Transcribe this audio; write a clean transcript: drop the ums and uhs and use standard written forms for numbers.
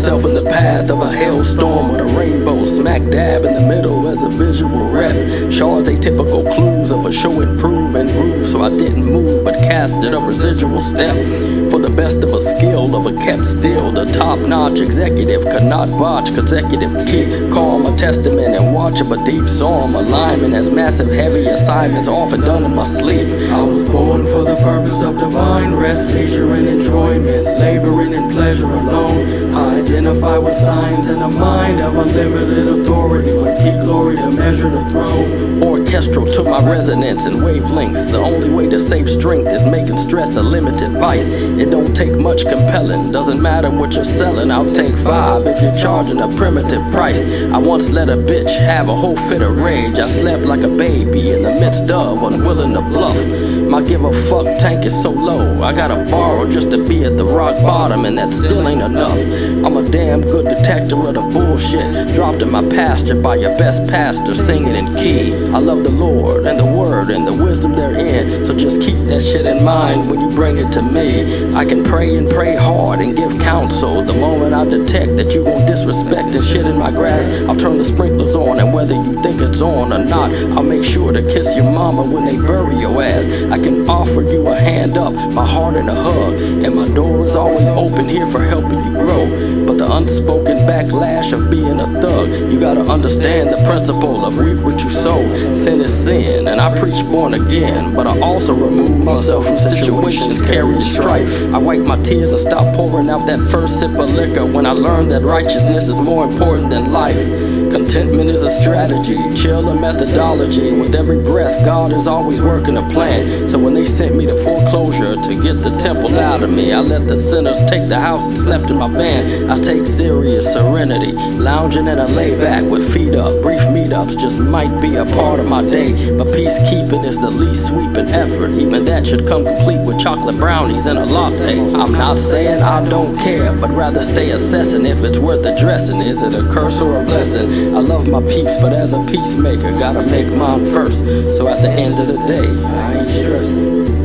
myself in the path of a hailstorm with a rainbow smack dab in the middle as a visual rep. Shards atypical clues of a show improve and groove, so I didn't move but casted a residual step. For the best of a skill of a kept still, the top-notch executive could not botch consecutive key. Calm a testament and watch of a deep psalm alignment as massive heavy assignments often done in my sleep. I was born for the purpose of divine rest, leisure and enjoyment, laboring in pleasure alone. I identify with signs in a mind of unlimited authority, with peak glory to measure the throne. Orchestral to my resonance and wavelengths. The only way to save strength is making stress a limited vice. It don't take much compelling, doesn't matter what you're selling. I'll take 5 if you're charging a primitive price. I once let a bitch have a whole fit of rage. I slept like a baby in the midst of unwilling to bluff. My give a fuck tank is so low, I gotta borrow just to be at the rock bottom, and that still ain't enough. I'm a damn good detector of the bullshit dropped in my pasture by your best pastor singing in key. I love the Lord and the word and the wisdom therein, so just keep that shit in mind when you bring it to me. I can pray and pray hard and give counsel. The moment I detect that you won't disrespect and shit in my grass, I'll turn the sprinklers on, and whether you think it's on or not, I'll make sure to kiss your mama when they bury your ass. I can offer you a hand up, my heart in a hug, and my door is always open here for helping you grow. But the unspoken backlash of being a thug, you gotta understand the principle of reap what you sow. Sin is sin, and I preach born again, but I also remove myself from situations carrying strife. I wipe my tears and stop pouring out that first sip of liquor when I learned that righteousness is more important than life. Contentment is a strategy, chill a methodology. With every breath, God is always working a plan. So when they sent me to foreclosure to get the temple out of me, I let the sinners take the house and slept in my van. I take serious serenity, lounging in a layback with feet up. Brief meetups just might be a part of my day, but peacekeeping is the least sweeping effort. Even that should come complete with chocolate brownies and a latte. I'm not saying I don't care, but rather stay assessing if it's worth addressing. Is it a curse or a blessing? I love my peeps, but as a peacemaker, gotta make mine first. So at the end of the day, I ain't stressing.